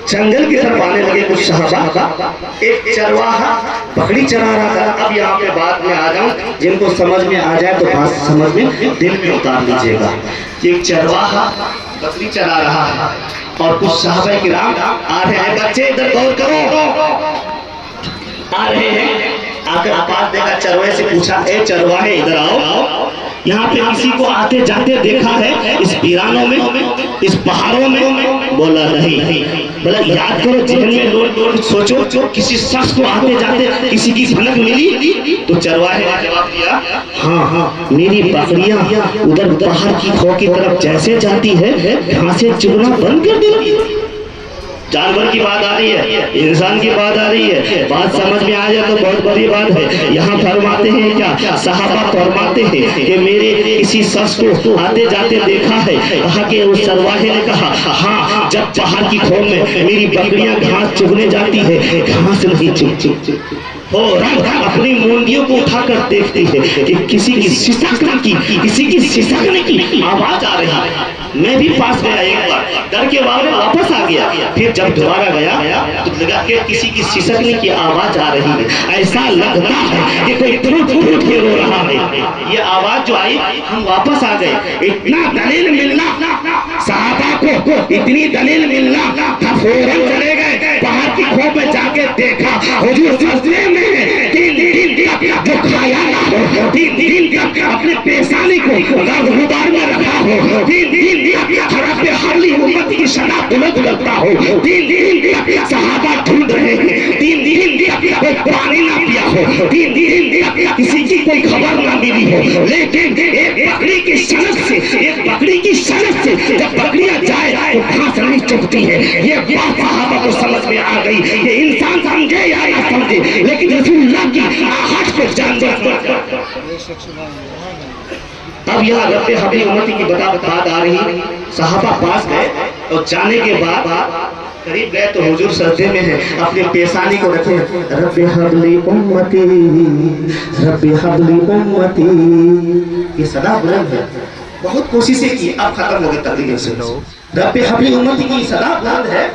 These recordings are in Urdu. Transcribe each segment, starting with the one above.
جنگل کی طرف آنے لگے کچھ صحابہ. ایک چرواہا بکری چرا رہا تھا. اب یہاں پہ بات میں آ جاؤں, جن کو سمجھ میں آ جائے تو بات سمجھ میں دل میں اتار لیجیے گا. ایک چرواہا بکری چرا رہا ہے اور کچھ صحابہ کرام آ رہے ہیں. بچے ادھر غور کرو, آ رہے ہیں. آ کر پاس دیکھا, چروے سے پوچھا, اے چرواہے ادھر آؤ, یہاں پہ کسی کو آتے جاتے دیکھا ہے اس ویرانوں میں, اس پہاڑوں میں؟ بولا نہیں. بولا یاد کرو, ذہن میں لوٹ سوچو, کسی شخص کو آتے جاتے کسی کی جھلک ملی؟ تو چرواہے نے جواب دیا, ہاں میری بکریاں ادھر پہاڑ کی کھو کی طرف جیسے جاتی ہے گھاسیں چگنا بند کر دی. جانور کی بات آ رہی ہے, انسان کی بات آ رہی ہے, بات سمجھ میں آ جائے تو بہت بڑی بات ہے. یہاں فرماتے ہیں کیا, صحابہ فرماتے ہیں کہ میرے کسی شخص کو آتے جاتے دیکھا ہے. کہا کہ اس چرواہے نے کہا, ہاں جب پہاڑ کی کھو میں میری بکریاں گھاس چگنے جاتی ہے گھاس نہیں چگ اپنی مونڈیوں کو اٹھا کر دیکھتی ہے کہ کسی کی سسکنے کی آواز آ رہی ہے. میں بھی پاس گیا, ایک بار ڈر کے بعد واپس آ گیا. پھر جب دوبارہ گیا تو لگا کہ کسی کی سسکنے کی آواز آ رہی ہے. ایسا لگتا ہے کہ کوئی ٹوٹ کے رو رہا ہے. یہ آواز جو آئی, ہم واپس آ گئے. اتنا دلیل ملنا صحابہ کو, اتنی دلیل ملنا, فوراً چلے گئے پہاڑ کی کھو میں جا کے دیکھا حضور سجدے میں تین جو کھایا نہ ہو, تین اپنے پیشانی کو غبار میں رکھا ہو, تین رب حبلی امت کی شنا بلند کرتا ہو, تین صحابہ ڈھونڈ رہے ہیں, تین کوئی پانی نہ پیا ہو, تین کسی کی کوئی خبر نہ ملی ہو. لیکن ایک بکری کی شنت سے جب بکریاں جائے تو گھاس نہیں چگتی ہے. یہ بات صحابہ کو سمجھ میں آ گئی. یہ انسان سمجھے یا نہ سمجھے, لیکن رسول اللہ کی آہٹ کو جان جاتا. اب یہاں رب حبلی امتی کی بات آ رہی. صحابہ پاس گئے اور جانے کے بعد قریب گئے تو حضور سجدے میں ہیں, اپنے پیشانی کو رکھے, رب حبلی امتی, رب حبلی امتی. یہ صدا بلند ہے, بہت کوششیں کی, اب ختم ہو گئی تقریر سے. رب حبلی امتی کی صدا بلند ہے.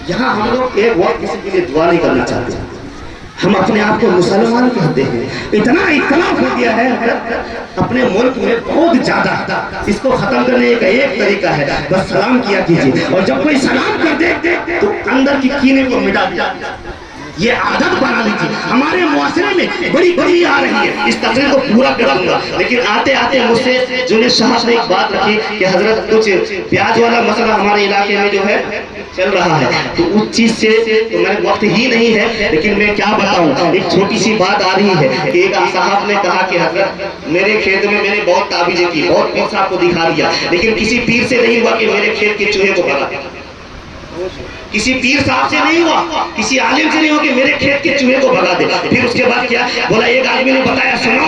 یہاں ہم لوگ ایک وقت کسی کے لیے دعا نہیں کرنا چاہتے. ہم اپنے آپ کو مسلمان کہتے ہیں. اتنا اختلاف ہو گیا ہے اپنے ملک میں بہت زیادہ. اس کو ختم کرنے کا ایک طریقہ ہے, بس سلام کیا کیجیے, اور جب کوئی سلام کر دے تو اندر کی کینے کو مٹا دیا. یہ عادت بنا لیجیے. ہمارے معاشرے میں بڑی آ رہی ہے, اس تقریر کو پورا کروں گا, لیکن آتے مجھ سے جنید صاحب نے ایک بات رکھی کہ حضرت کچھ پیاز والا مسئلہ ہمارے علاقے میں جو ہے چل رہا ہے, تو اس چیز سے تو میں وقت ہی نہیں ہے, لیکن میں کیا بتاؤں. ایک چھوٹی سی بات آ رہی ہے کہ ایک صاحب نے کہا کہ حضرت میرے کھیت میں میں نے بہت تعویذیں کی, بہت پیر صاحب کو دکھا دیا, لیکن کسی پیر سے نہیں ہوا کہ میرے کھیت کے چوہے کو بھگا. کسی پیر صاحب سے نہیں ہوا, کسی عالم سے نہیں ہوا کہ میرے کھیت کے چوہے کو بھگا دے. پھر اس کے بعد کیا بولا, ایک آدمی نے بتایا, سنو,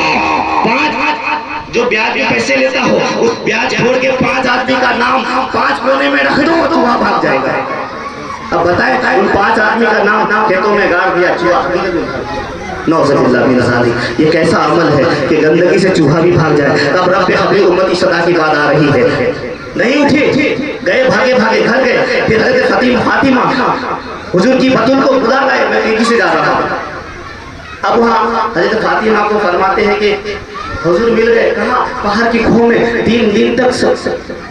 5 جو بیاج میں پیسے لیتا ہو اس بیاج چھوڑ کے 5 آدمی کا نام 5 کونے میں رکھ دو تو وہاں بھاگ جائے گا. اب بتائیں, ان 5 آدمی کا نام کھیتوں میں گاڑ دیا, چوہا. نعوذ باللہ من ذالک. یہ کیسا عمل ہے کہ گندگی سے چوہا بھی بھاگ جائے. اب رب حبلی امتی صدا کی بات آ رہی ہے. نہیں اٹھے, گئے بھاگے گھر گئے. پھر حضرت فاطمہ حضور کی بطن کو بلا لائے, میں تیزی سے جا رہا ہوں. اب وہاں حضرت فاطمہ کو فرماتے ہیں کہ حضور مل گئے. کہاں, پہاڑ کی کھو میں 3 دن تک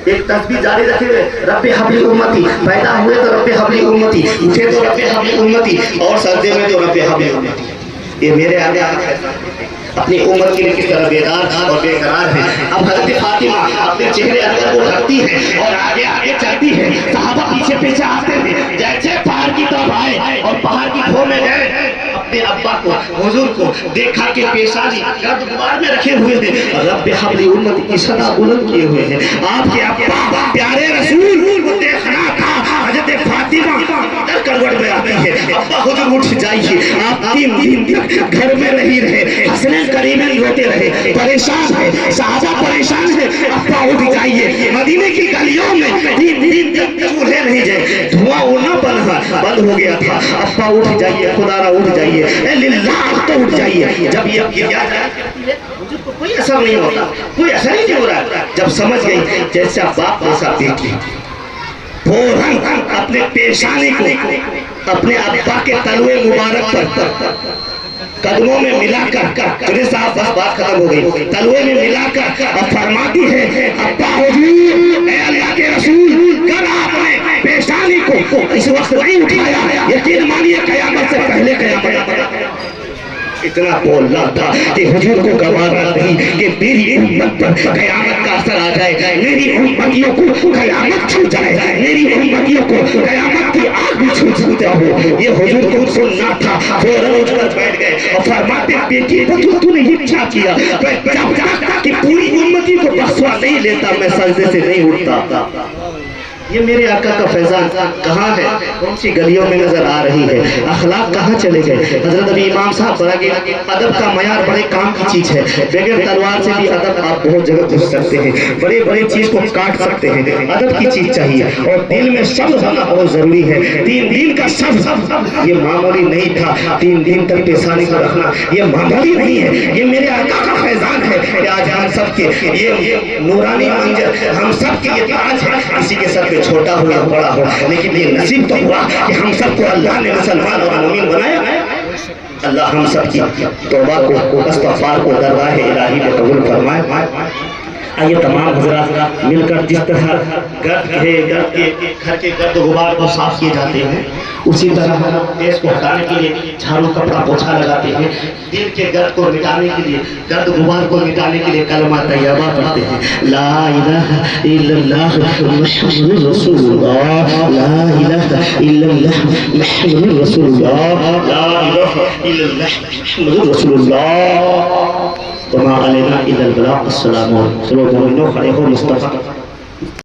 ایک تسبیح جاری رکھے ہوئے, رب حبلی امتی. پیدا ہوئے تو رب حبلی امتی, اٹھے تو رب حبلی امتی, اور سجدے میں تو رب حبلی امتی. یہ میرے آگے اپنی امت کے لیے کس طرح بیدار اور بے قرار ہے. اب حضرت فاطمہ اپنے چہرے اندر کو ڈھکتی ہے اور آگے چلتی ہے. صحابہ پیچھے آتے ہیں. جیسے پہاڑ کی طرف آئے اور پہاڑ کی کھو میں گئے, اپنے ابا کو حضور کو دیکھا کہ پیشانی گرد غبار میں رکھے ہوئے ہیں, رب حبلی امت کی صدا بلند کیے ہوئے ہیں. آپ کے ابا پیارے رسول کو دیکھنا تھا. حضرت فاطمہ ادھر کروٹ میں آتی ہے, ابا حضور اٹھ جائیے. آپ 3 دن تک گھر میں نہیں رہے, حسنین کریمین روتے رہے, پریشان ہے, صحابہ پریشان ہے. ابا اٹھ جائیے. مدینے کی گلیوں میں 3 دن تک چولہے نہیں جائے, دھواں اڑنا بند ہو گیا تھا. ابا اٹھ جائیے, خدا را اٹھ جائیے, اے للہ تو اٹھ جائیے. جب یہ کیا جائے کوئی اثر نہیں ہوتا, کوئی اثر ہی نہیں ہو رہا. جب سمجھ گئی جیسا باپ ویسا بیٹی, فوراً اپنے پیشانی کو اپنے ابا کے تلوے مبارک پر قدموں میں ملا کر، چلے صاحب بس بات ختم ہو گئی، تلوے میں ملا کر اور فرماتی ہے ابا حضور اے اللہ کے رسول، کر آپ نے پیشانی کو اس وقت نہیں اٹھایا، یقین مانیے قیامت سے پہلے قیامت اتنا بولنا تھا کہ حضور کو گوارا نہیں کہ میری امت پر قیامت کا اثر آ جائے، میری امتیوں کو قیامت چھو جائے، میری امتیوں کو قیامت کی آگ بھی چھوتا ہو، یہ حضور کو سننا تھا۔ فوراً اٹھ کر بیٹھ گئے اور فرماتے بیٹی تو نے یہ کیا کیا؟ جب تک کہ پوری امتی کو بخشوا نہیں لیتا میں سجدے سے نہیں اٹھتا۔ یہ میرے آقا کا فیضان کہاں ہے؟ کون سی گلیوں میں نظر آ رہی ہے؟ اخلاق کہاں چلے گئے؟ حضرت ابھی امام صاحب براگی ادب کا معیار بڑے کام کی چیز ہے، بغیر تلوار سے بھی ادب آپ بہت جگہ گھس سکتے ہیں، بڑے بڑے چیز کو کاٹ سکتے ہیں، ادب کی چیز چاہیے اور دل میں صبر ہونا بہت ضروری ہے۔ 3 دن کا صبر یہ معمولی نہیں تھا، 3 دن تک پیشانی کو رکھنا یہ معمولی نہیں ہے، یہ میرے آقا کا فیضان ہے کہ آج ہم سب کے یہ نورانی منظر ہم سب کے یہ تاج ہے، کسی کے سر پہ چھوٹا ہو یا بڑا ہو، لیکن یہ نصیب تو ہوا کہ ہم سب کو اللہ نے مسلمان اور مومن بنایا۔ اللہ ہم سب کی توبہ کو استغفار کو درگاہ الہی میں قبول فرمائے۔ آئیے تمام حضرات مل کر جس طرح گھر کے گرد غبار کو صاف کیے جاتے ہیں، اسی طرح دیس کو ہٹانے کے لیے جھاڑو کپڑا پوچھا لگاتے ہیں، دل کے گرد کو مٹانے کے لیے، گرد غبار کو مٹانے کے لیے کلمہ طیبہ پڑھتے ہیں، لا الہ الا اللہ محمد رسول اللہ، لا الہ الا اللہ محمد رسول اللہ، لا الہ الا اللہ محمد رسول اللہ، وما علینا الا البلاغ۔ السلام علیکم۔ چلو مومنوں کھڑے ہو، مصطفیٰ